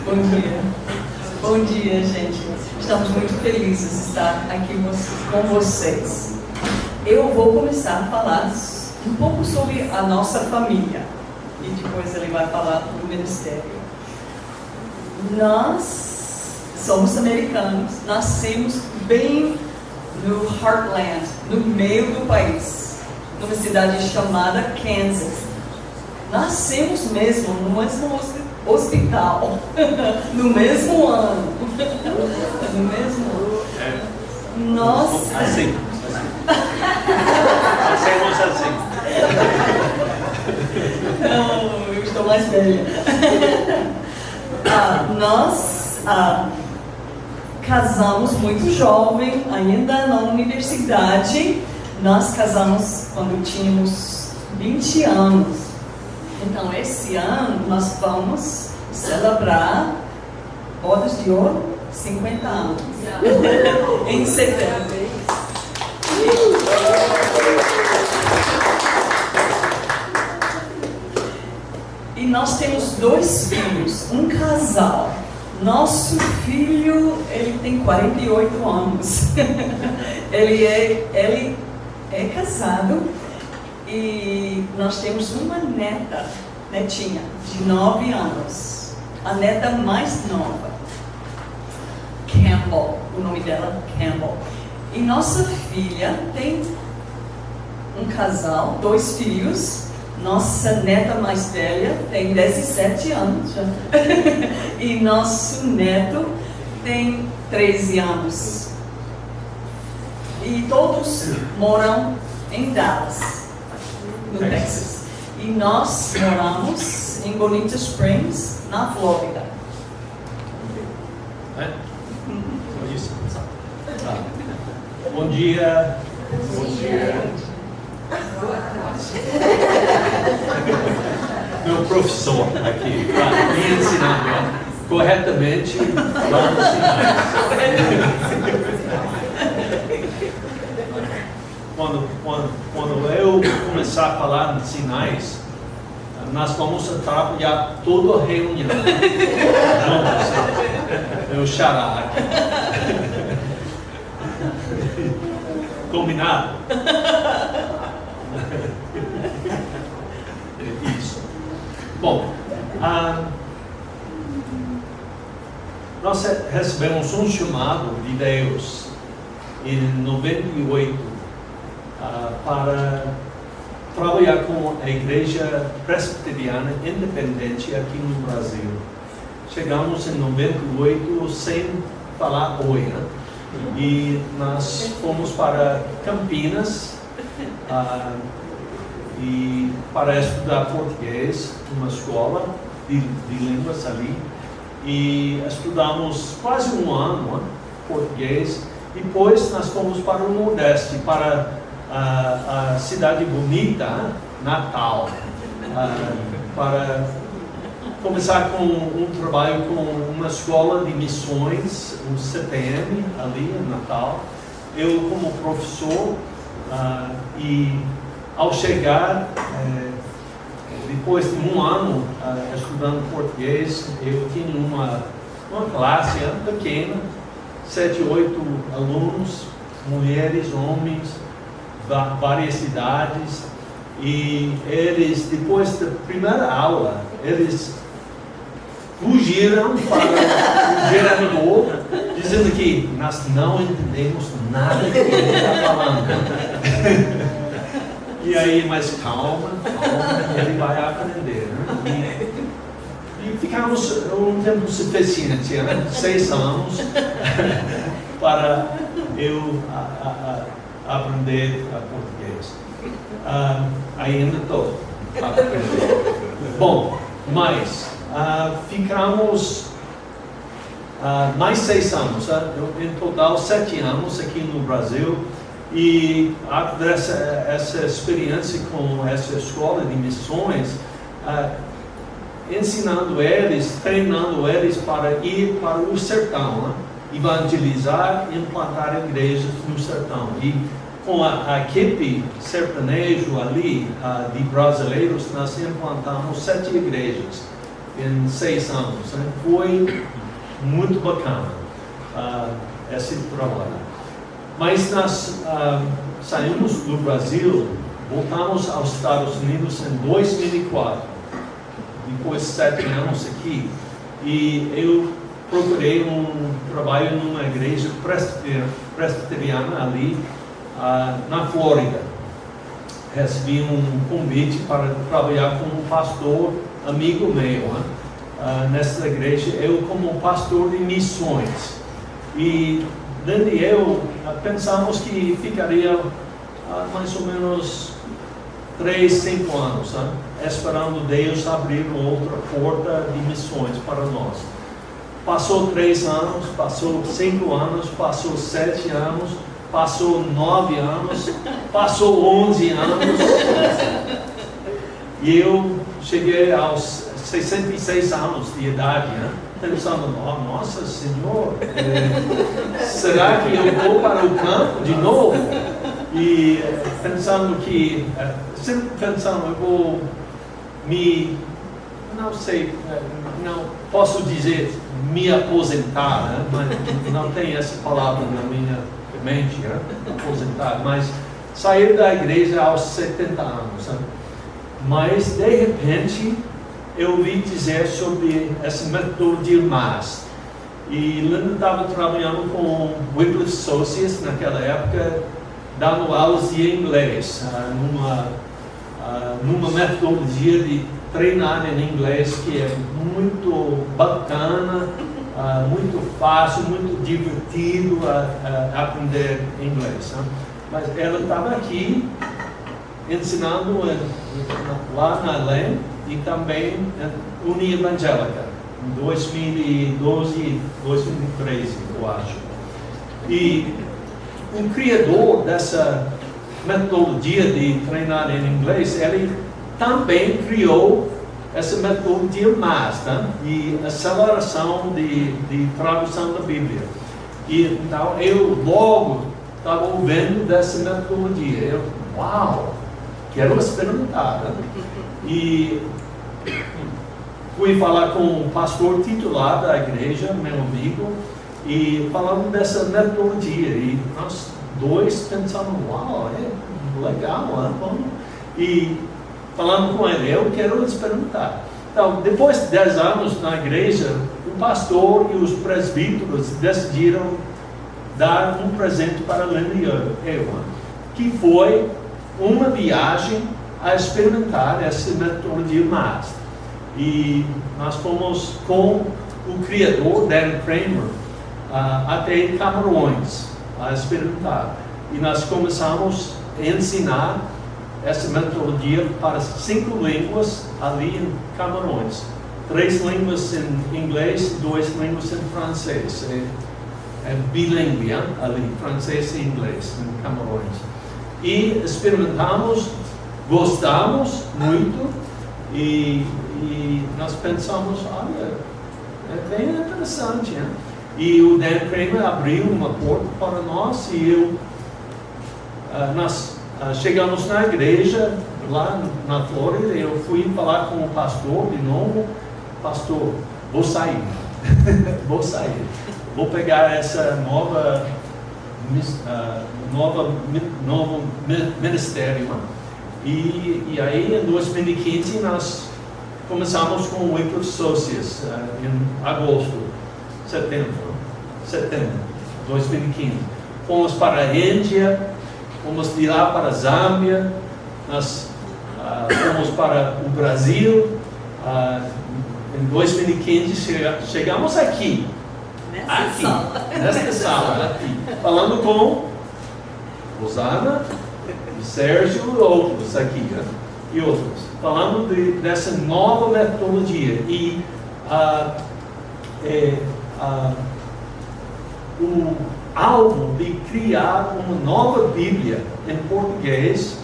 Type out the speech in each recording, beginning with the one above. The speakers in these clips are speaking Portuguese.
Bom dia. Bom dia, gente. Estamos muito felizes de estar aqui com vocês. Eu vou começar a falar um pouco sobre a nossa família e depois ele vai falar do ministério. Nós somos americanos, nascemos bem no Heartland, no meio do país, numa cidade chamada Kansas. Nascemos mesmo no mesmo hospital, no mesmo ano, no mesmo ano. Nós... Assim. Nascemos assim. Não, eu estou mais velha. Nós casamos muito jovem, ainda na universidade. Nós casamos quando tínhamos 20 anos. Então, esse ano, nós vamos celebrar bodas de ouro, 50 anos, em setembro. E nós temos 2 filhos, um casal. Nosso filho, ele tem 48 anos. Ele é casado. E nós temos uma netinha, de 9 anos. A neta mais nova, Campbell, o nome dela é Campbell. E nossa filha tem um casal, 2 filhos. Nossa neta mais velha tem 17 anos já. E nosso neto tem 13 anos. E todos moram em Dallas, no Texas. E nós moramos em Bonita Springs, na Flórida. Isso. Bom dia. Bom dia. Meu professor aqui, para me ensinar corretamente lá nos sinais. Quando eu começar a falar de sinais, nós vamos trabalhar toda a reunião. Eu xará aqui. Combinado? Isso. Bom, nós recebemos um chamado de Deus em 98 para trabalhar com a Igreja Presbiteriana Independente aqui no Brasil. Chegamos em 98 sem falar oi, né? E nós fomos para Campinas e para estudar português numa escola de línguas ali. E estudamos quase um ano português. Depois nós fomos para o Nordeste, para a cidade bonita, Natal, para começar com um trabalho com uma escola de missões, um CPM, ali em Natal. Eu como professor, e ao chegar, depois de um ano estudando português, eu tinha uma classe pequena, 7, 8 alunos, mulheres, homens, várias idades, e eles, depois da primeira aula, eles fugiram para o gerador, dizendo que nós não entendemos nada que ele está falando. E aí, mas calma, ele vai aprender, né? E ficamos um tempo suficiente, né? 6 anos, para eu aprender português. Ainda estou aprendendo. Bom, mas ficamos mais 6 anos, em total 7 anos aqui no Brasil. E essa experiência com essa escola de missões, ensinando eles, treinando eles para ir para o sertão, né? Evangelizar e implantar igrejas no sertão. E com a equipe sertanejo ali, de brasileiros, nós implantamos 7 igrejas em 6 anos. Né? Foi muito bacana esse trabalho. Mas nós saímos do Brasil, voltamos aos Estados Unidos em 2004, depois de 7 anos aqui, e eu procurei um trabalho numa igreja presbiteriana ali na Flórida. Recebi um convite para trabalhar como pastor amigo meu, nessa igreja, eu como pastor de missões. E Linda e eu pensamos que ficaria mais ou menos 3, 5 anos, esperando Deus abrir outra porta de missões para nós. Passou 3 anos, passou 5 anos, passou 7 anos, passou 9 anos, passou 11 anos, e eu cheguei aos 66 anos de idade, pensando, nossa Senhor, será que eu vou para o campo de novo? E pensando que, sempre pensando, eu vou não sei, não posso dizer me aposentar, mas não tem essa palavra na minha mente, aposentar, mas sair da igreja aos 70 anos. Mas, de repente, eu ouvi dizer sobre esse método de MAS. E Linda estava trabalhando com Wycliffe Associates naquela época, dando aulas de inglês, numa metodologia de treinar em inglês que é muito bacana, muito fácil, muito divertido aprender inglês. Mas ela estava aqui ensinando lá na Além e também em União Evangélica, em 2012, 2013, eu acho. E o criador dessa metodologia de treinar em inglês, ele também criou essa metodologia MAS, de aceleração de tradução da Bíblia. E então eu logo estava ouvindo dessa metodologia. Eu, uau, quero experimentar. E fui falar com o pastor titular da igreja, meu amigo, e falando dessa metodologia. E nós dois pensamos, uau, é legal, vamos. E falando com ele, eu quero experimentar. Então, depois de 10 anos na igreja, o pastor e os presbíteros decidiram dar um presente para Linda e eu, que foi uma viagem a experimentar essa metodologia MAS. E nós fomos com o criador, Dan Kramer, até Camarões, a experimentar. E nós começamos a ensinar essa metodologia para 5 línguas ali em Camarões. 3 línguas em inglês, 2 línguas em francês. É bilíngue, ali, francês e inglês, em Camarões. E experimentamos, gostamos muito e nós pensamos, olha, é bem interessante. E o Dan Kramer abriu uma porta para nós e nós chegamos na igreja, lá na Flórida, eu fui falar com o pastor de novo. Pastor, vou sair, vou pegar essa novo ministério. E aí, em 2015, nós começamos com o Wycliffe Associates, em agosto, setembro de 2015. Fomos para a Índia, fomos de lá para a Zâmbia, nós fomos para o Brasil. Em 2015 chegamos aqui, nesta sala, aqui, falando com Rosana, Sérgio e outros aqui, e outros, falando dessa nova metodologia. E o alvo de criar uma nova Bíblia em português,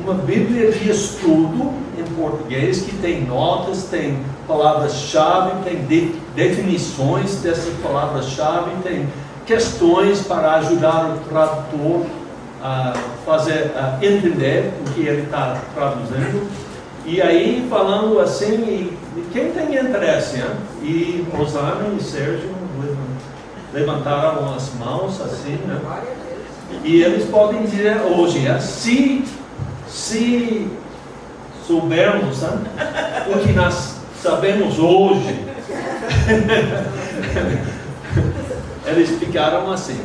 uma Bíblia de estudo em português, que tem notas, tem palavras-chave, tem definições dessas palavras-chave, tem questões para ajudar o tradutor a entender o que ele está traduzindo. E aí, falando assim, quem tem interesse, hein? E Rosana e Sérgio levantaram as mãos assim, né? E eles podem dizer hoje, se soubermos, né, o que nós sabemos hoje, eles ficaram assim.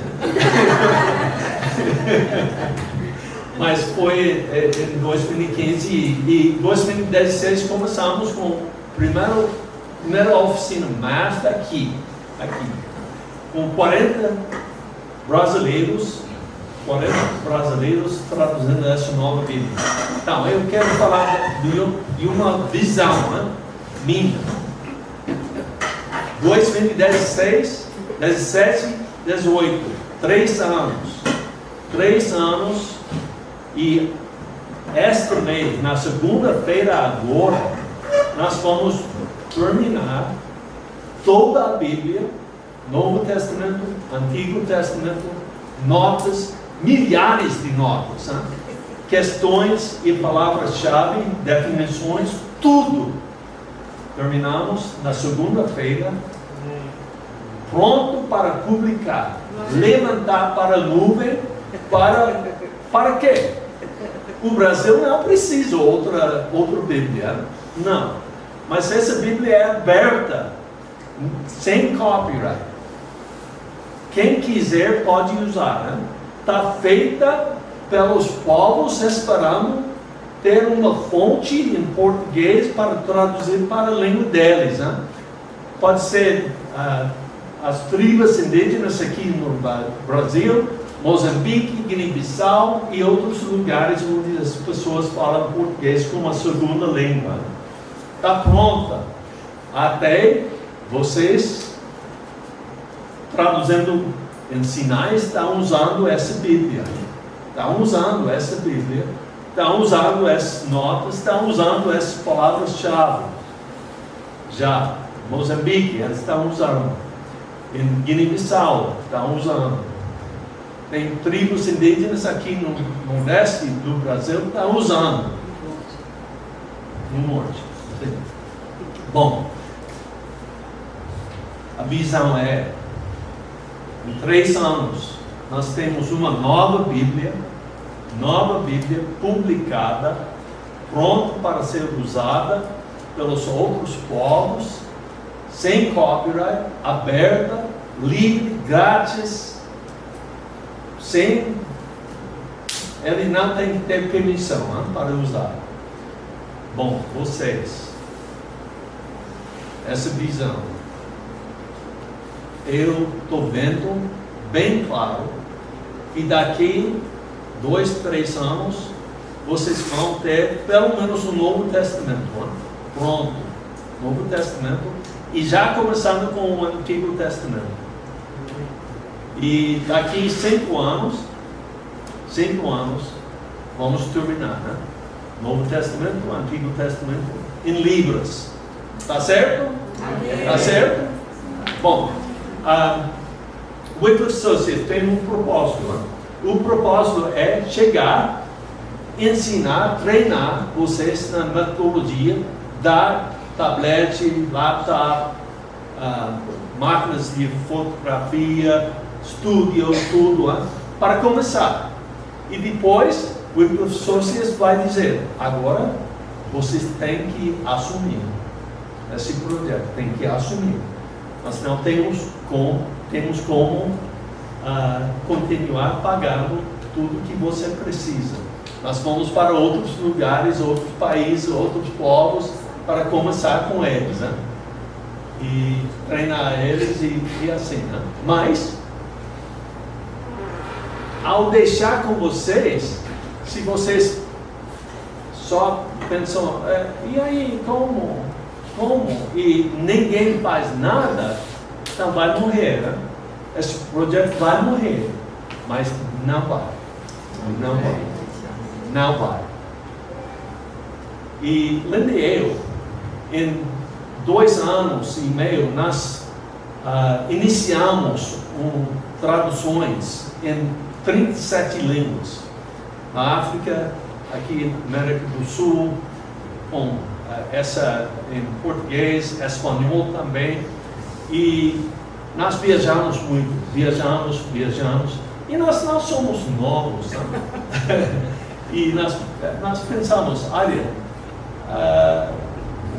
Mas foi em 2015 e 2016 começamos com a primeira oficina Master aqui, com 40 brasileiros traduzindo essa nova Bíblia. Então, eu quero falar de uma visão, né, minha. 2016, 17, 18, 3 anos, e este mês, na segunda-feira agora, nós vamos terminar toda a Bíblia, Novo Testamento, Antigo Testamento, notas, milhares de notas, né? Questões e palavras-chave, definições, tudo. Terminamos na segunda-feira, pronto para publicar, levantar para a nuvem, para quê? O Brasil não precisa outra Bíblia, não. Mas essa Bíblia é aberta, sem copyright. Quem quiser pode usar, né? Está feita pelos povos esperando ter uma fonte em português para traduzir para a língua deles, né? Pode ser as tribos indígenas aqui no Brasil, Moçambique, Guiné-Bissau e outros lugares onde as pessoas falam português como a segunda língua. Está pronta. Até vocês, traduzindo em sinais, estão usando essa Bíblia. Estão usando essa Bíblia. Estão usando essas notas. Estão usando essas palavras-chave. Já. Moçambique, eles estão usando. Em Guiné-Bissau, estão usando. Tem tribos indígenas aqui no nordeste do Brasil que estão usando. No norte. Bom, a visão é, em 3 anos, nós temos uma nova Bíblia publicada, pronta para ser usada pelos outros povos, sem copyright, aberta, livre, grátis, ele não tem que ter permissão, né, para usar. Bom, vocês, essa visão, eu estou vendo bem claro que daqui 2, 3 anos vocês vão ter pelo menos um Novo Testamento, né? Pronto, Novo Testamento, e já começando com o Antigo Testamento. E daqui 5 anos, vamos terminar, né? Novo Testamento, Antigo Testamento, em Libras. Tá certo? Tá certo? Bom, Wycliffe Associates tem um propósito, né? O propósito é chegar, ensinar, treinar vocês na metodologia, dar tablet, laptop, máquinas de fotografia, estúdio, tudo, né? Para começar. E depois, o Wycliffe Associates vai dizer, agora vocês têm que assumir esse projeto, tem que assumir. Nós não temos como continuar pagando tudo que você precisa. Nós vamos para outros lugares, outros países, outros povos, para começar com eles, né? E treinar eles e assim, né? Mas, ao deixar com vocês, se vocês só pensam, e aí, como? E ninguém faz nada, então vai morrer, né? Esse projeto vai morrer, mas não vai. Não vai. E Linda e eu, em 2 anos e meio, nós iniciamos traduções em 37 línguas. Na África, aqui na América do Sul, com essa em português, espanhol também. E nós viajamos muito, viajamos. E nós não somos novos, né? E nós pensamos, olha,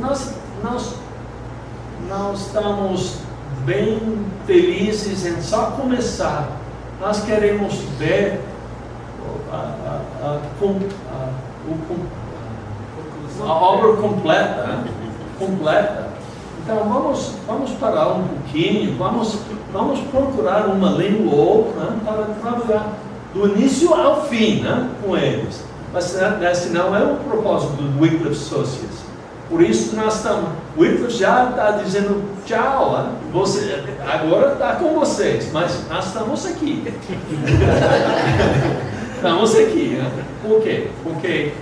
nós estamos bem felizes em só começar. Nós queremos ver a obra completa. Então vamos parar um pouquinho, vamos procurar uma língua ou outra, né, para trabalhar do início ao fim, né, com eles. Mas esse não é o propósito do Wycliffe Associates. Por isso nós estamos. Wycliffe já está dizendo tchau, né? Agora está com vocês, mas nós estamos aqui. Estamos aqui, né? Por quê? Porque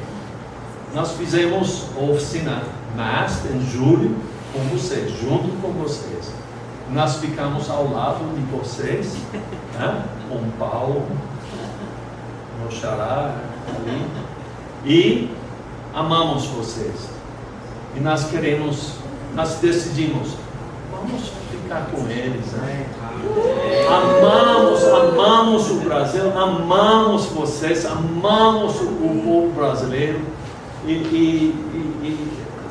nós fizemos a oficina MAST em julho com vocês, junto com vocês. Nós ficamos ao lado de vocês, né? Com Paulo, no Xará, ali, e amamos vocês. E nós decidimos, vamos ficar com eles, né? Amamos o Brasil, amamos vocês, amamos o povo brasileiro e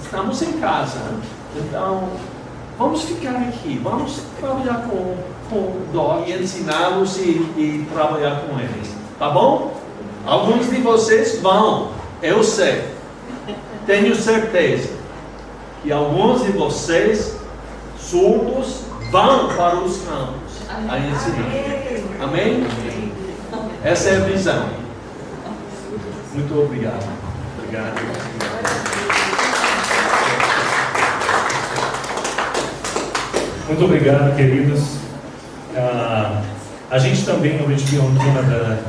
estamos em casa. Então, vamos ficar aqui, vamos trabalhar com o Doc e ensiná-los e trabalhar com eles. Tá bom? Alguns de vocês vão, eu sei, tenho certeza. E alguns de vocês, surdos, vão para os campos a ensinar. Amém? Essa é a visão. Muito obrigado. Obrigado. Muito obrigado, queridos. A gente também, no Rich Beyond Canada,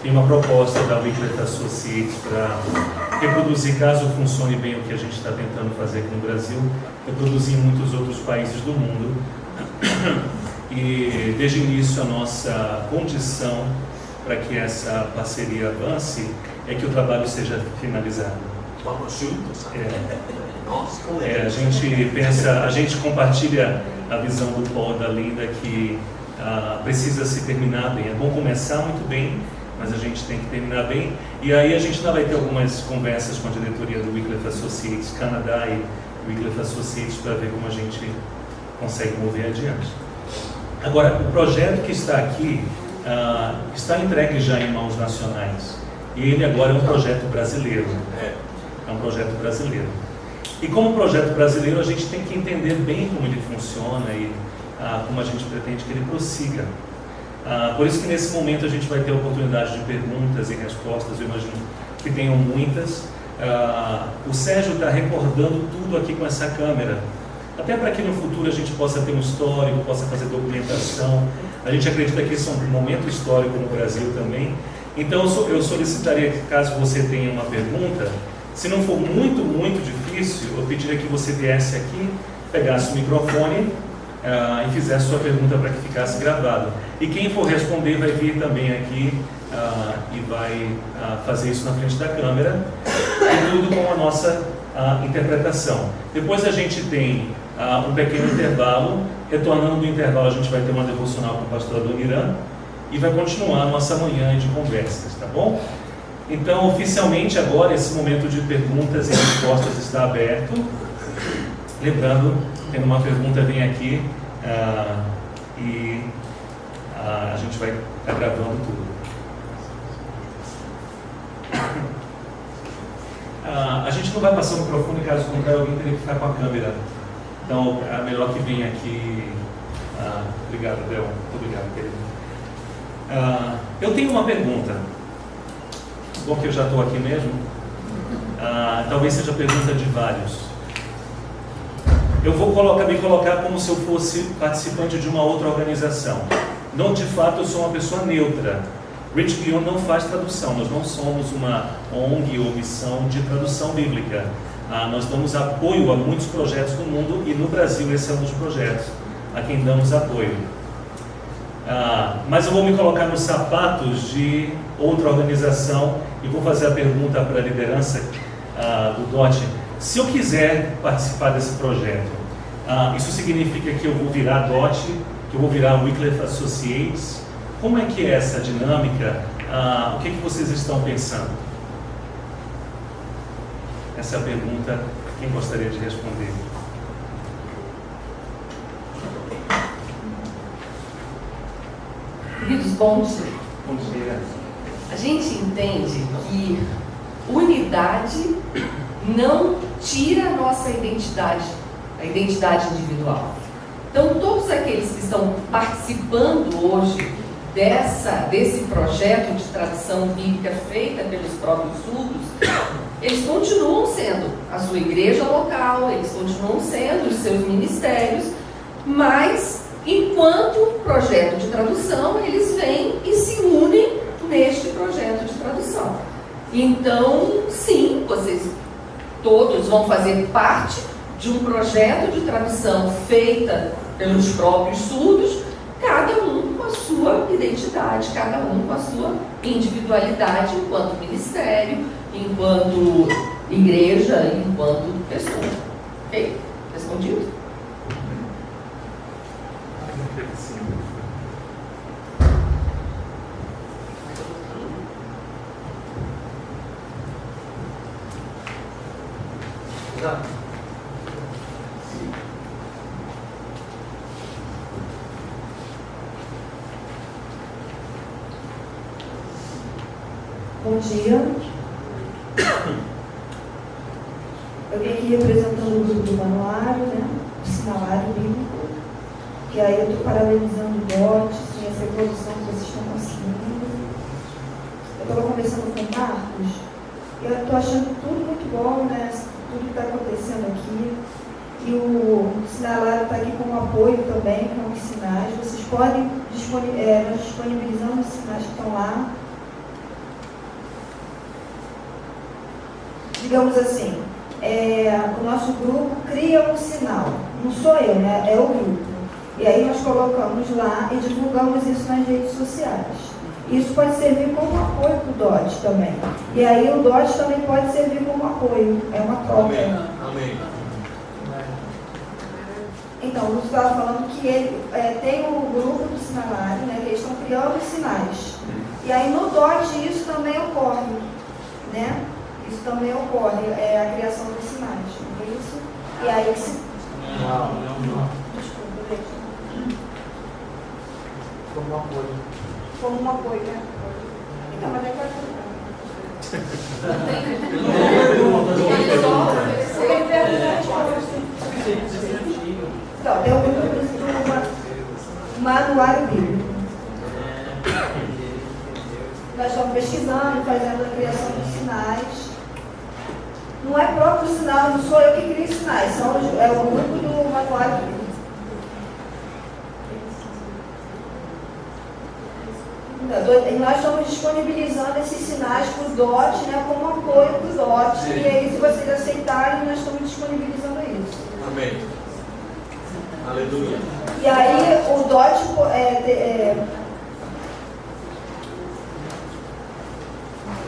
tem uma proposta da Wycliffe Associates para reproduzir, caso funcione bem o que a gente está tentando fazer aqui no Brasil, reproduzir em muitos outros países do mundo. E desde o início a nossa condição para que essa parceria avance é que o trabalho seja finalizado. Vamos juntos. A gente pensa, a gente compartilha a visão do Paul e da Linda que precisa se terminar bem. É bom começar muito bem, mas a gente tem que terminar bem. E aí a gente ainda vai ter algumas conversas com a diretoria do Wycliffe Associates Canadá e Wycliffe Associates para ver como a gente consegue mover adiante. Agora, o projeto que está aqui está entregue já em mãos nacionais. E ele agora é um projeto brasileiro. É um projeto brasileiro. E como projeto brasileiro, a gente tem que entender bem como ele funciona e como a gente pretende que ele prossiga. Por isso que nesse momento a gente vai ter a oportunidade de perguntas e respostas, eu imagino que tenham muitas. O Sérgio está recordando tudo aqui com essa câmera, até para que no futuro a gente possa ter um histórico, possa fazer documentação. A gente acredita que esse é um momento histórico no Brasil também. Então eu solicitaria que, caso você tenha uma pergunta, se não for muito, muito difícil, eu pediria que você viesse aqui, pegasse o microfone e fizesse sua pergunta para que ficasse gravado. E quem for responder vai vir também aqui e vai fazer isso na frente da câmera, e tudo com a nossa interpretação. Depois a gente tem um pequeno intervalo. Retornando do intervalo, a gente vai ter uma devocional com o pastor Adoniran e vai continuar a nossa manhã de conversas, tá bom? Então, oficialmente agora, esse momento de perguntas e respostas está aberto. Lembrando, tendo uma pergunta, vem aqui e a gente vai estar gravando tudo. A gente não vai passar o microfone, caso contrário, alguém teria que ficar com a câmera. Então, é melhor que venha aqui. Obrigado, Del. Muito obrigado, querido. Eu tenho uma pergunta. Bom que eu já estou aqui mesmo. Talvez seja a pergunta de vários. Eu vou me colocar como se eu fosse participante de uma outra organização. Não, de fato, eu sou uma pessoa neutra. Rich Beyond não faz tradução. Nós não somos uma ONG ou missão de tradução bíblica. Nós damos apoio a muitos projetos no mundo e no Brasil esse é um dos projetos a quem damos apoio. Mas eu vou me colocar nos sapatos de outra organização e vou fazer a pergunta para a liderança do DOT. Se eu quiser participar desse projeto, isso significa que eu vou virar DOT, que eu vou virar Wycliffe Associates? Como é que é essa dinâmica? O que vocês estão pensando? Essa é a pergunta. Quem gostaria de responder? Queridos, bom dia. Bom dia. A gente entende que unidade não tira a nossa identidade, a identidade individual. Então, todos aqueles que estão participando hoje desse projeto de tradução bíblica feita pelos próprios surdos, eles continuam sendo a sua igreja local, eles continuam sendo os seus ministérios, mas enquanto projeto de tradução, eles vêm e se unem neste projeto de tradução. Então, sim, vocês todos vão fazer parte de um projeto de tradução feita pelos próprios surdos, cada um com a sua identidade, cada um com a sua individualidade enquanto ministério, enquanto igreja, enquanto pessoa. Ok? Respondido? Bom dia. Eu vim aqui representando o grupo do manuário, né? O sinalário bíblico, que aí eu estou parabenizando o DOT, assim, essa evolução que vocês estão conseguindo. Eu estava conversando com o Marcos, e eu estou achando tudo muito bom, né? Tudo que está acontecendo aqui. E o sinalário está aqui como apoio também, com os sinais. Vocês podem, nós disponibilizamos os sinais que estão lá. Digamos assim, o nosso grupo cria um sinal, não sou eu, né? É o grupo. E aí nós colocamos lá e divulgamos isso nas redes sociais. Isso pode servir como apoio para o DOT também. E aí o DOT também pode servir como apoio. É uma troca. Amém. Então, o Lúcio estava falando que ele tem o grupo do sinalário, né? Que eles estão criando os sinais. E aí no DOT isso também ocorre, né? Isso também ocorre, a criação dos sinais, não é isso? E aí que se... Não. Desculpa, deixa. Como apoio. Como um apoio, né? Então, mas é claro que então, tem o grupo do manuário bíblico. Nós estamos pesquisando, fazendo a criação dos sinais. Não é próprio sinal, não sou eu que crio sinais, é o grupo do manuário bíblico. E nós estamos disponibilizando esses sinais para o DOT, né, como apoio para o DOT. Sim. E aí, se vocês aceitarem, nós estamos disponibilizando isso. Amém. Aleluia. E aí, o DOT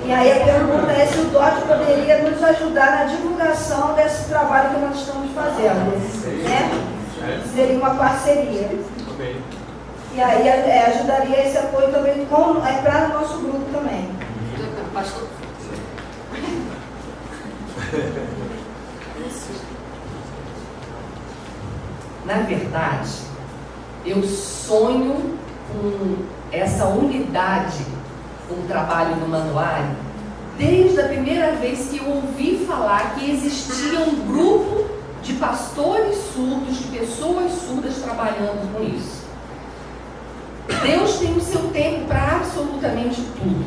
e aí a pergunta é se o DOT poderia nos ajudar na divulgação desse trabalho que nós estamos fazendo, né? Seria uma parceria. Amém. E aí ajudaria esse apoio também para o nosso grupo também. Pastor. Na verdade, eu sonho com essa unidade com o trabalho no manuário desde a primeira vez que eu ouvi falar que existia um grupo de pastores surdos, de pessoas surdas trabalhando com isso. Deus tem o seu tempo para absolutamente tudo.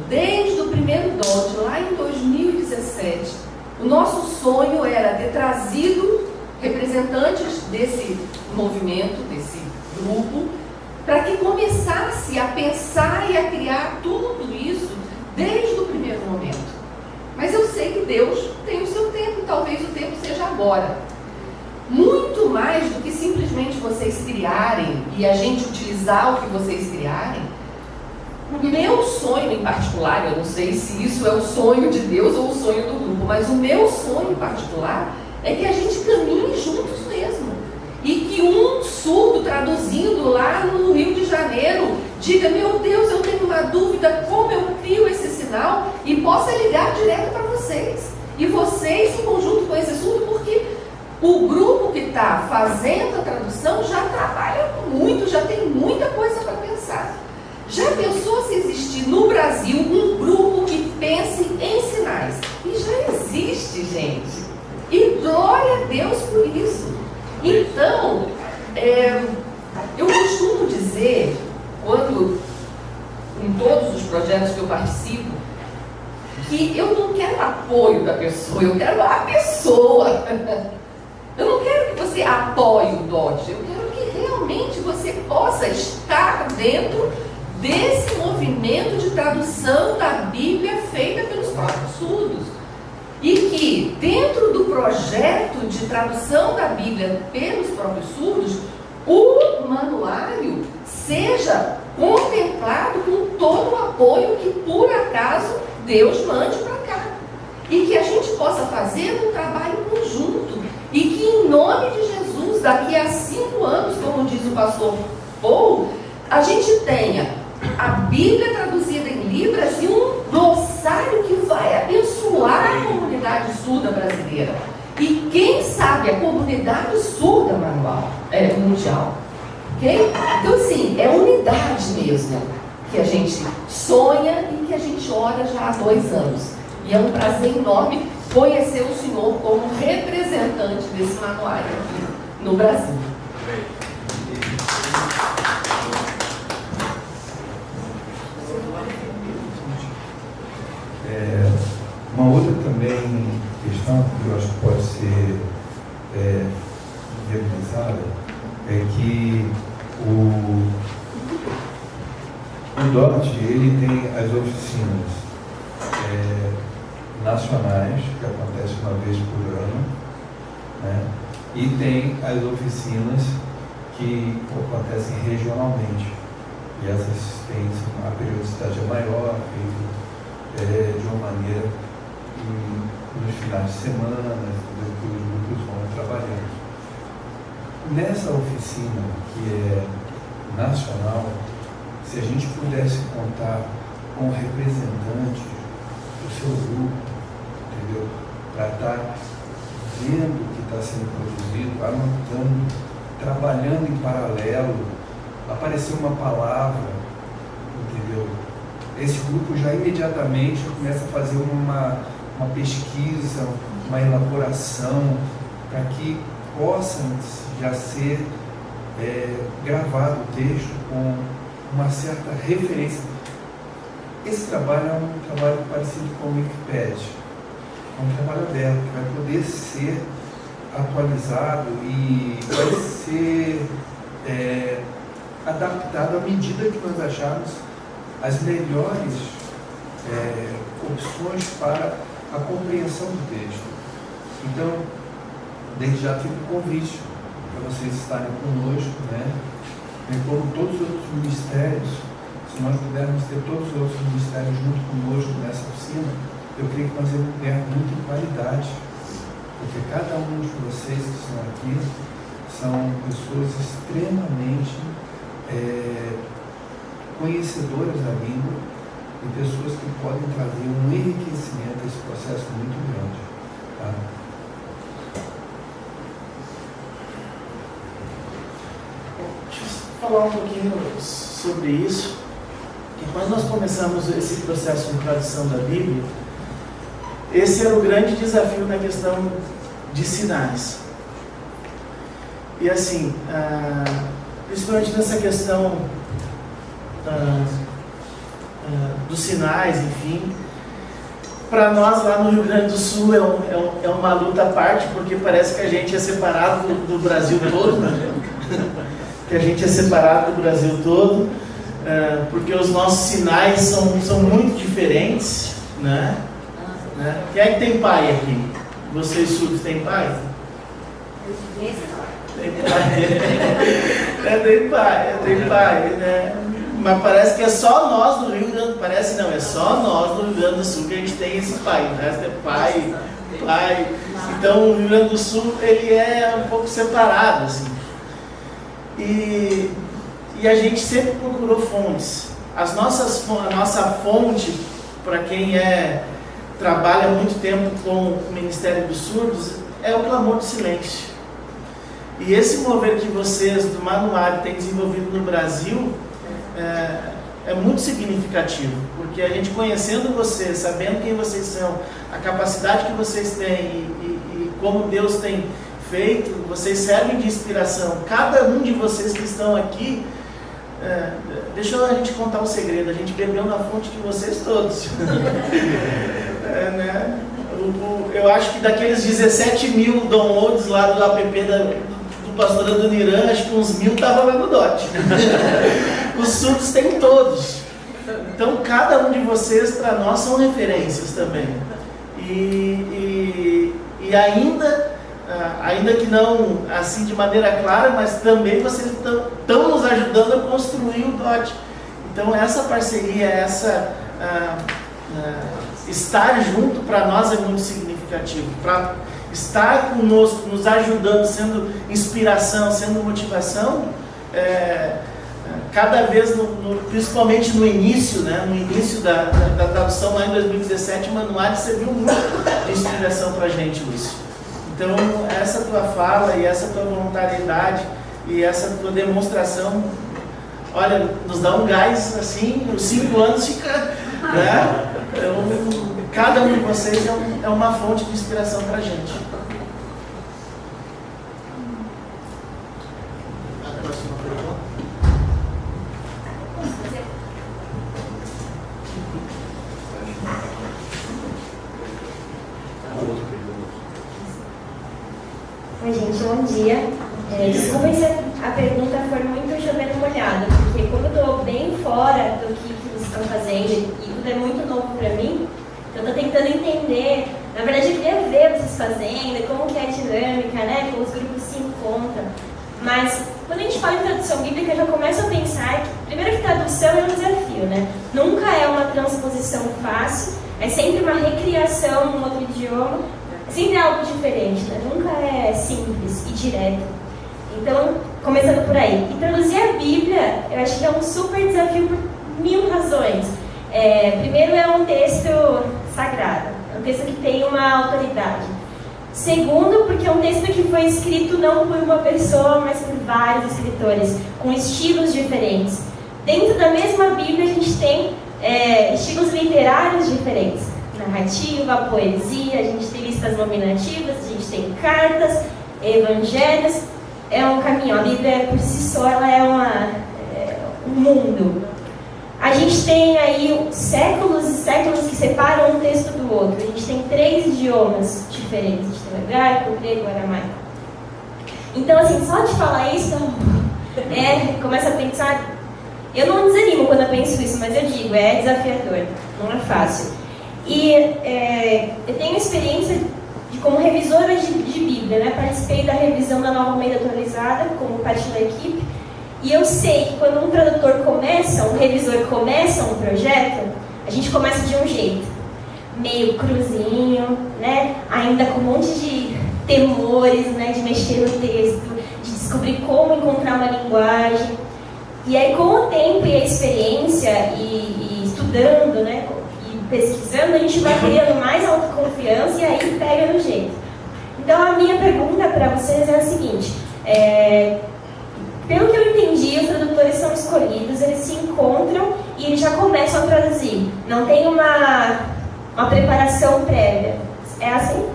Desde o primeiro DOT, lá em 2017, o nosso sonho era ter trazido representantes desse movimento, desse grupo, para que começasse a pensar e a criar tudo isso desde o primeiro momento. Mas eu sei que Deus tem o seu tempo, talvez o tempo seja agora. Muito mais do que simplesmente vocês criarem e a gente utilizar o que vocês criarem, O meu sonho em particular, eu não sei se isso é o sonho de Deus ou o sonho do grupo, mas o meu sonho em particular é que a gente caminhe juntos mesmo. E que um surdo traduzindo lá no Rio de Janeiro diga: meu Deus, eu tenho uma dúvida, como eu crio esse sinal? E possa ligar direto para vocês. E vocês, em conjunto com esse surdo, porque o grupo que está fazendo a tradução já trabalha muito, já tem muita coisa para pensar. Já pensou se existir no Brasil um grupo que pense em sinais? E já existe, gente. E glória a Deus por isso. Então, eu costumo dizer, quando, em todos os projetos que eu participo, que eu não quero apoio da pessoa, eu quero a pessoa. Eu não quero que você apoie o DOT, eu quero que realmente você possa estar dentro desse movimento de tradução da Bíblia feita pelos próprios surdos. E que dentro do projeto de tradução da Bíblia pelos próprios surdos, o manuário seja contemplado com todo o apoio que por acaso Deus mande para cá. E que a gente possa fazer um trabalho conjunto. E que em nome de Jesus, daqui a 5 anos, como diz o pastor Paul, a gente tenha a Bíblia traduzida em Libras e um glossário que vai abençoar a comunidade surda brasileira. E quem sabe a comunidade surda mundial. Okay? Então, assim, é unidade mesmo que a gente sonha e que a gente ora já há 2 anos. E é um prazer enorme conhecer o senhor como representante desse manuário aqui no Brasil. Uma outra também questão que eu acho que pode ser viabilizada é que o DOT ele tem as oficinas nacionais, que acontecem uma vez por ano, né? E tem as oficinas que acontecem regionalmente. E essas têm a periodicidade maior, de uma maneira nos finais de semana, que os grupos vão trabalhando. Nessa oficina que é nacional, se a gente pudesse contar com representantes do seu grupo, entendeu? Para estar vendo o que está sendo produzido, anotando, trabalhando em paralelo, apareceu uma palavra, entendeu? Esse grupo já imediatamente começa a fazer uma pesquisa, uma elaboração, para que possa já ser gravado o texto com uma certa referência. Esse trabalho é um trabalho parecido com o Wikipedia, é um trabalho aberto, que vai poder ser atualizado e vai ser adaptado à medida que nós acharmos as melhores opções para a compreensão do texto. Então, desde já fica o convite para vocês estarem conosco, né? E como todos os outros ministérios, se nós pudermos ter todos os outros ministérios junto conosco nessa oficina, eu creio que nós vamos ganhar muito em qualidade, porque cada um de vocês que estão aqui são pessoas extremamente conhecedoras da língua e pessoas que podem trazer um enriquecimento a esse processo muito grande. Tá? Deixa eu falar um pouquinho sobre isso. Que quando nós começamos esse processo de tradução da Bíblia, esse era o grande desafio na questão de sinais. E assim, principalmente nessa questão dos sinais, enfim, para nós lá no Rio Grande do Sul é uma luta à parte, porque parece que a gente é separado do Brasil todo, né? Que a gente é separado do Brasil todo, porque os nossos sinais são muito diferentes, né? Quem é que tem pai aqui? Vocês surdos têm pai? Tem pai. Tem pai, né? Mas parece que é só nós do Rio Grande do Sul. Parece não, é só nós do Rio Grande do Sul que a gente tem esse pai. O resto é pai. Então o Rio Grande do Sul ele é um pouco separado, assim. E a gente sempre procurou fontes. A nossa fonte, para quem trabalha muito tempo com o Ministério dos Surdos, é o Clamor do Silêncio. E esse mover que vocês do Manuário têm desenvolvido no Brasil é muito significativo, porque a gente conhecendo vocês, sabendo quem vocês são, a capacidade que vocês têm e como Deus tem feito, vocês servem de inspiração. Cada um de vocês que estão aqui, deixa a gente contar um segredo, a gente bebeu na fonte de vocês todos. Né? Eu acho que daqueles 17 mil downloads lá do app do pastor Adoniran, acho que uns 1000 estavam lá no DOT. Os surdos têm todos. Então cada um de vocês para nós são referências também. E ainda que não assim de maneira clara, mas também vocês estão nos ajudando a construir o DOT. Então essa parceria, estar junto para nós é muito significativo. Para estar conosco, nos ajudando, sendo inspiração, sendo motivação, cada vez, principalmente no início, né, no início da tradução lá em 2017, o Manuário serviu muito de inspiração para a gente, Lúcio. Então, essa tua fala e essa tua voluntariedade e essa tua demonstração, olha, nos dá um gás, assim, os 5 anos fica, né? Então, cada um de vocês é uma fonte de inspiração para a gente. A próxima pergunta. Oi, gente, bom dia. Desculpa se a pergunta for muito chovendo molhado, porque como eu estou bem fora do que vocês estão fazendo e tudo é muito novo para mim, eu estou tentando entender. Na verdade, eu queria ver vocês fazendo, como que é a dinâmica, né? Como os grupos se encontram. Mas quando a gente fala em tradução bíblica, eu já começo a pensar que, primeiro, que tradução é um desafio, né? Nunca é uma transposição fácil, é sempre uma recriação em outro idioma, é sempre algo diferente, né? Nunca é simples e direto. Então, começando por aí. E traduzir a Bíblia, eu acho que é um super desafio por 1000 razões. Primeiro, é um texto sagrado, é um texto que tem uma autoridade. Segundo, porque é um texto que foi escrito não por uma pessoa, mas por vários escritores, com estilos diferentes. Dentro da mesma Bíblia, a gente tem estilos literários diferentes. Narrativa, poesia, a gente tem listas nominativas, a gente tem cartas, evangelhos. É um caminho, a Bíblia por si só ela é um mundo. A gente tem aí séculos e séculos que separam um texto do outro. A gente tem 3 idiomas diferentes. A gente tem o hebraico, o grego e o aramaico. Então, assim, só de falar isso, começa a pensar... Eu não desanimo quando eu penso isso, mas eu digo, é desafiador, não é fácil. E eu tenho experiência como revisora de Bíblia, né? Participei da revisão da Nova Almeida Atualizada, como parte da equipe. E eu sei que quando um tradutor começa, um revisor começa um projeto, a gente começa de um jeito, meio cruzinho, né? Ainda com um monte de temores, né? De mexer no texto, de descobrir como encontrar uma linguagem. E aí, com o tempo e a experiência, e estudando, né? E pesquisando, a gente vai criando mais autoconfiança e aí pega no jeito. Então, a minha pergunta para vocês é a seguinte: pelo que eu entendi, os tradutores são escolhidos, eles se encontram e eles já começam a traduzir. Não tem uma preparação prévia. É assim?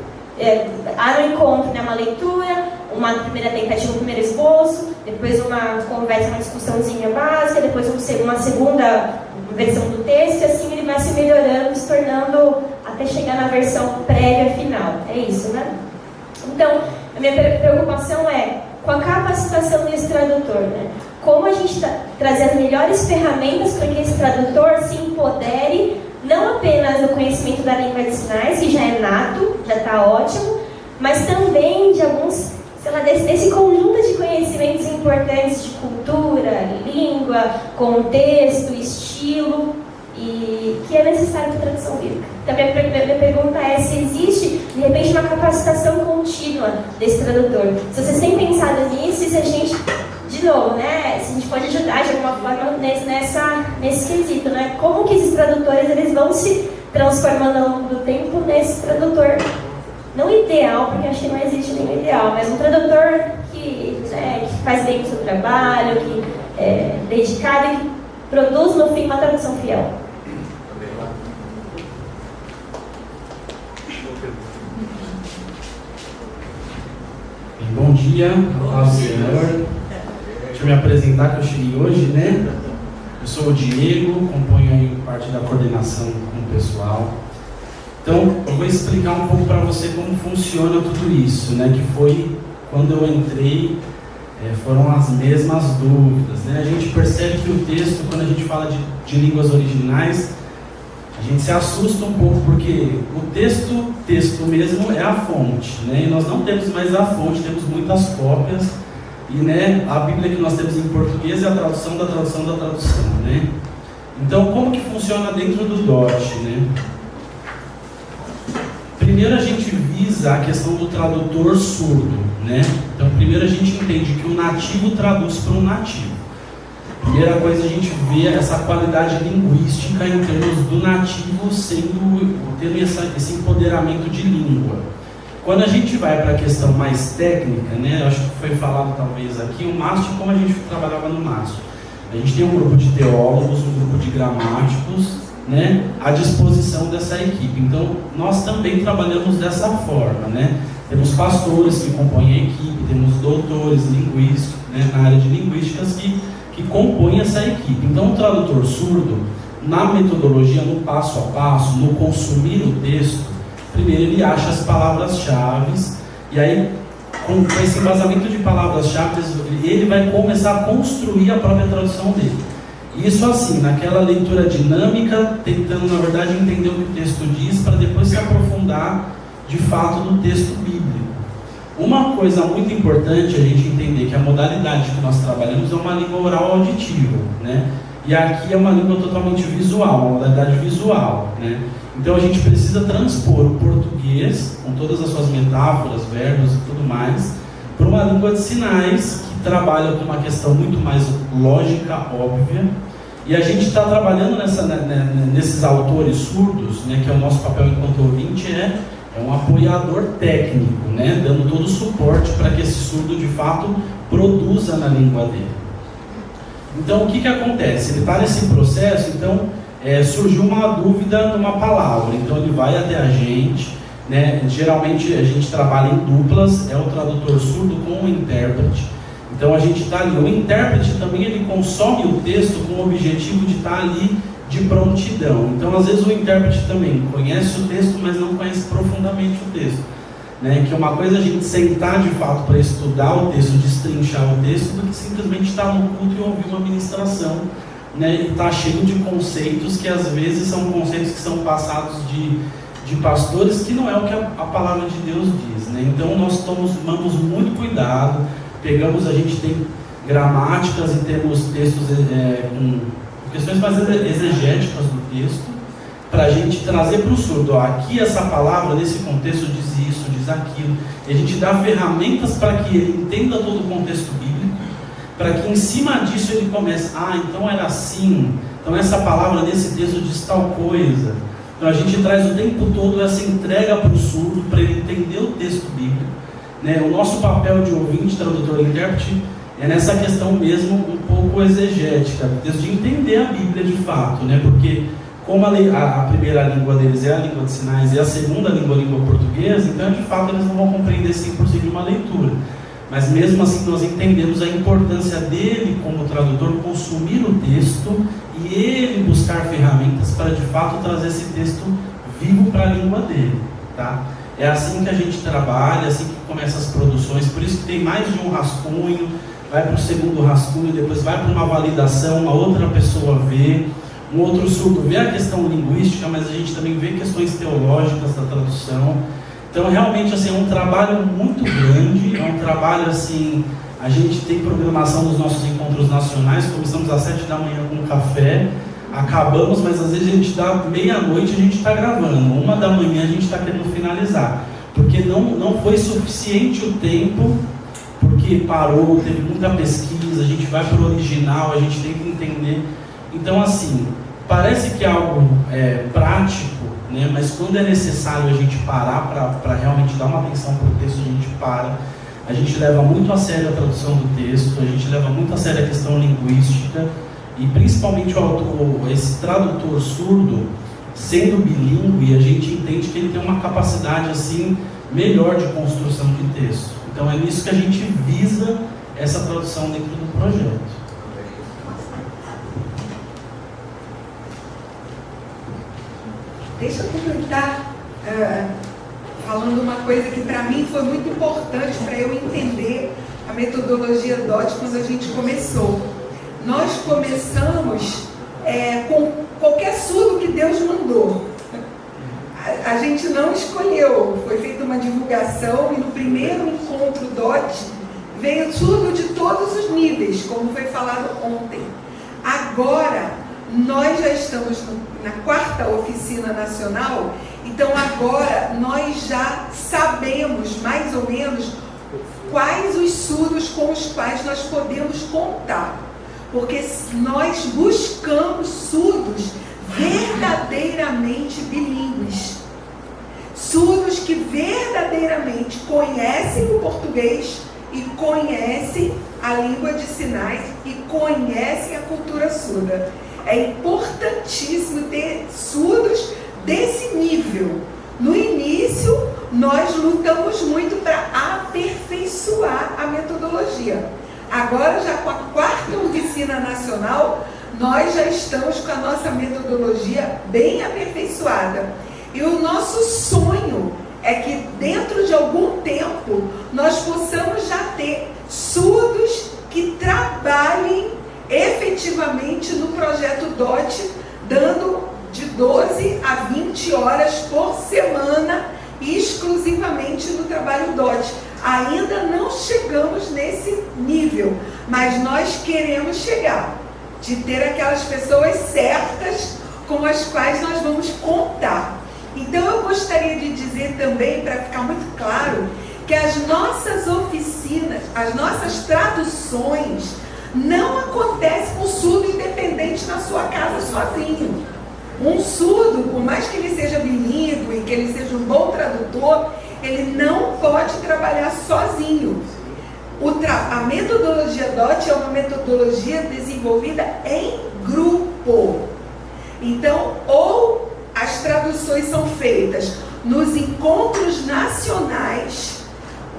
Há no encontro, né, uma leitura, uma primeira tentativa, um primeiro esboço, depois uma conversa, uma discussãozinha básica, depois uma segunda versão do texto, e assim ele vai se melhorando, se tornando até chegar na versão prévia final. É isso, né? Então, a minha preocupação é com a capacitação desse tradutor, né? Como a gente trazer as melhores ferramentas para que esse tradutor se empodere, não apenas no conhecimento da língua de sinais, que já é nato, já está ótimo, mas também de alguns, sei lá, desse conjunto de conhecimentos importantes de cultura, língua, narrativa, contexto, estilo, e que é necessário para a tradução bíblica. Então, minha pergunta é se existe, de repente, uma capacitação contínua desse tradutor. Se vocês têm pensado nisso, e se a gente, de novo, né, se a gente pode ajudar de alguma forma nesse quesito, né? Como que esses tradutores eles vão se transformando ao longo do tempo nesse tradutor, não ideal, porque acho que não existe nenhum ideal, mas um tradutor que faz bem o seu trabalho, que é dedicado e que produz no fim uma tradução fiel. Bom dia, paz do Senhor. Deixa eu me apresentar que eu cheguei hoje, né? Eu sou o Diego, componho aí parte da coordenação com o pessoal. Então, eu vou explicar um pouco para você como funciona tudo isso, né? Que foi quando eu entrei, foram as mesmas dúvidas, né? A gente percebe que o texto, quando a gente fala de línguas originais, a gente se assusta um pouco porque o texto mesmo é a fonte, né? E nós não temos mais a fonte, temos muitas cópias. E, né, a Bíblia que nós temos em português é a tradução da tradução da tradução, né? Então, como que funciona dentro do DOT, né? Primeiro a gente visa a questão do tradutor surdo, né? Então, primeiro a gente entende que o nativo traduz para um nativo. Primeira coisa, a gente vê essa qualidade linguística em termos do nativo tendo esse empoderamento de língua. Quando a gente vai para a questão mais técnica, né, acho que foi falado talvez aqui, o MAST, como a gente trabalhava no MAST. A gente tem um grupo de teólogos, um grupo de gramáticos, né, à disposição dessa equipe. Então, nós também trabalhamos dessa forma, né? Temos pastores que compõem a equipe, temos doutores linguísticos, né, na área de linguísticas que compõem essa equipe. Então, o tradutor surdo, na metodologia, no passo a passo, no consumir o texto, primeiro ele acha as palavras-chave, e aí, com esse embasamento de palavras-chave, ele vai começar a construir a própria tradução dele. Isso assim, naquela leitura dinâmica, tentando, na verdade, entender o que o texto diz, para depois se aprofundar, de fato, no texto bíblico. Uma coisa muito importante a gente entender que a modalidade que nós trabalhamos é uma língua oral auditiva, né? E aqui é uma língua totalmente visual, uma modalidade visual, né? Então a gente precisa transpor o português, com todas as suas metáforas, verbos e tudo mais, para uma língua de sinais que trabalha com uma questão muito mais lógica, óbvia. E a gente está trabalhando nesses autores surdos, né, que é o nosso papel enquanto ouvinte, é um apoiador técnico, né, dando todo o suporte para que esse surdo de fato produza na língua dele. Então o que acontece? Ele está nesse processo, então surgiu uma dúvida numa palavra, então ele vai até a gente, né? Geralmente a gente trabalha em duplas, é o tradutor surdo com o intérprete. Então a gente está ali, o intérprete também ele consome o texto com o objetivo de estar ali de prontidão. Então às vezes o intérprete também conhece o texto, mas não conhece profundamente o texto, né? Que é uma coisa a gente sentar de fato para estudar o texto, destrinchar o texto, do que simplesmente estar no culto e ouvir uma ministração, né? E está cheio de conceitos que às vezes são conceitos que são passados de pastores que não é o que a palavra de Deus diz, né? Então nós tomamos muito cuidado, a gente tem gramáticas e temos textos com questões mais exegéticas do texto, para a gente trazer para o surdo, aqui essa palavra nesse contexto diz isso, diz aquilo, e a gente dá ferramentas para que ele entenda todo o contexto bíblico, para que em cima disso ele comece, então era assim, então essa palavra nesse texto diz tal coisa. Então a gente traz o tempo todo essa entrega para o surdo, para ele entender o texto bíblico, né? O nosso papel de ouvinte, tradutor e intérprete é nessa questão mesmo um pouco exegética, de entender a Bíblia de fato, né? Porque como a primeira língua deles é a língua de sinais e a segunda língua portuguesa, então de fato eles não vão compreender 100% de uma leitura. Mas mesmo assim nós entendemos a importância dele como tradutor consumir o texto e ele buscar ferramentas para de fato trazer esse texto vivo para a língua dele, tá? É assim que a gente trabalha, assim que começa as produções, por isso que tem mais de um rascunho, vai para o segundo rascunho, depois vai para uma validação, uma outra pessoa vê, um outro surdo vê a questão linguística, mas a gente também vê questões teológicas da tradução. Então realmente assim, é um trabalho muito grande, é um trabalho assim, A gente tem programação nos nossos encontros nacionais, começamos às 7 da manhã com um café, acabamos, mas às vezes a gente dá meia-noite, a gente está gravando, 1 da manhã a gente está querendo finalizar, porque não foi suficiente o tempo, porque parou, teve muita pesquisa, a gente vai para o original, a gente tem que entender. Então, assim, parece que é algo prático, né? Mas quando é necessário a gente parar para realmente dar uma atenção para o texto, a gente para. A gente leva muito a sério a tradução do texto, a gente leva muito a sério a questão linguística, e principalmente esse tradutor surdo, sendo bilíngue, a gente entende que ele tem uma capacidade assim melhor de construção de texto. Então é nisso que a gente visa essa tradução dentro do projeto. Deixa eu completar falando uma coisa que para mim foi muito importante para eu entender a metodologia DOT quando a gente começou. Nós começamos com qualquer surdo que Deus mandou. A gente não escolheu, foi feita uma divulgação e no primeiro encontro DOT veio surdo de todos os níveis, como foi falado ontem. Agora, nós já estamos na 4ª oficina nacional, então agora nós já sabemos mais ou menos quais os surdos com os quais nós podemos contar, porque nós buscamos surdos verdadeiramente bilíngues, surdos que verdadeiramente conhecem o português e conhecem a língua de sinais e conhecem a cultura surda. É importantíssimo ter surdos desse nível. No início, nós lutamos muito para aperfeiçoar a metodologia. Agora, já com a 4ª oficina nacional, nós já estamos com a nossa metodologia bem aperfeiçoada. E o nosso sonho é que dentro de algum tempo nós possamos já ter surdos que trabalhem efetivamente no projeto DOT, dando de 12 a 20 horas por semana exclusivamente no trabalho DOT. Ainda não chegamos nesse nível, mas nós queremos chegar, de ter aquelas pessoas certas com as quais nós vamos contar. Então eu gostaria de dizer também, para ficar muito claro, que as nossas oficinas, as nossas traduções, não acontecem com surdo independente na sua casa sozinho. Um surdo, por mais que ele seja bilíngue, que ele seja um bom tradutor, ele não pode trabalhar sozinho. A metodologia DOT é uma metodologia desenvolvida em grupo. Então, ou as traduções são feitas nos encontros nacionais,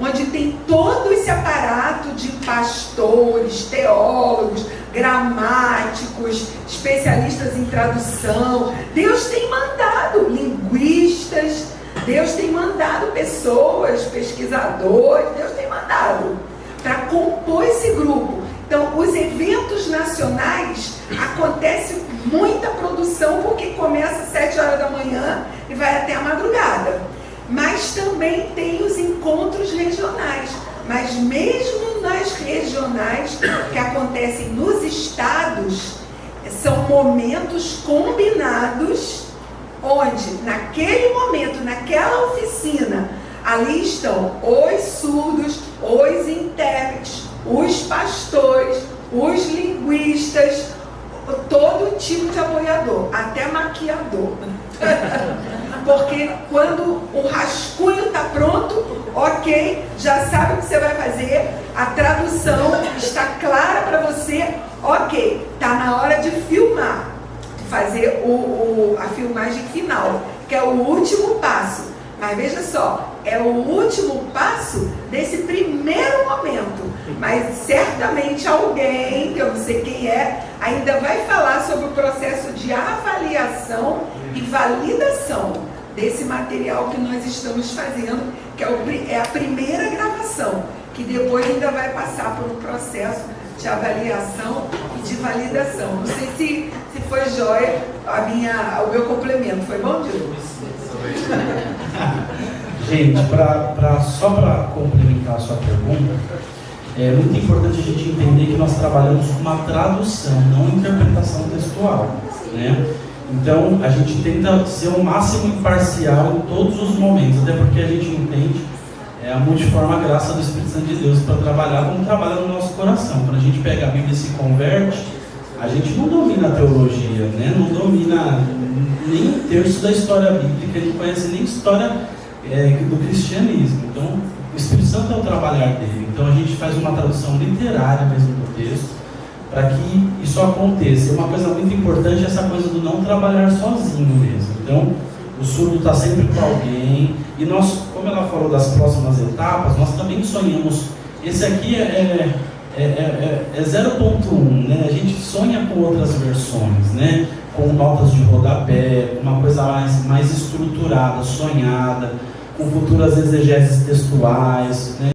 onde tem todo esse aparato de pastores, teólogos, gramáticos, especialistas em tradução. Deus tem mandado linguistas, Deus tem mandado pessoas, pesquisadores, Deus tem mandado para compor esse grupo. Então, os eventos nacionais, acontece muita produção, porque começa às 7 horas da manhã e vai até a madrugada. Mas também tem os encontros regionais. Mas mesmo nas regionais, que acontecem nos estados, são momentos combinados, onde naquele momento, naquela oficina, ali estão os surdos, os intérpretes, os pastores, os linguistas, todo tipo de apoiador, até maquiador. Porque quando o rascunho está pronto, ok, já sabe o que você vai fazer, a tradução está clara para você, ok, está na hora de filmar, de fazer a filmagem final, que é o último passo. Mas veja só, é o último passo desse primeiro momento. Mas certamente alguém, que eu não sei quem é, ainda vai falar sobre o processo de avaliação e validação desse material que nós estamos fazendo, que é a primeira gravação, que depois ainda vai passar por um processo de avaliação e de validação. Não sei se foi jóia o meu complemento. Foi bom, Diogo? Gente, só para complementar a sua pergunta, é muito importante a gente entender que nós trabalhamos com uma tradução, não interpretação textual, né? Então, a gente tenta ser o máximo imparcial em todos os momentos, até porque a gente entende a multiforme graça do Espírito Santo de Deus para trabalhar como trabalha no nosso coração. Quando a gente pega a Bíblia e se converte, a gente não domina a teologia, né? Não domina nem um terço da história bíblica, não conhece nem a história do cristianismo. Então, o Espírito Santo é o trabalhar dele. Então, a gente faz uma tradução literária mesmo do texto, para que isso aconteça. E uma coisa muito importante é essa coisa do não trabalhar sozinho mesmo. Então, o surdo está sempre com alguém, e nós, como ela falou das próximas etapas, nós também sonhamos. Esse aqui é 0.1, né? A gente sonha com outras versões, né? Com notas de rodapé, uma coisa mais estruturada, sonhada, com futuras exegeses textuais, né?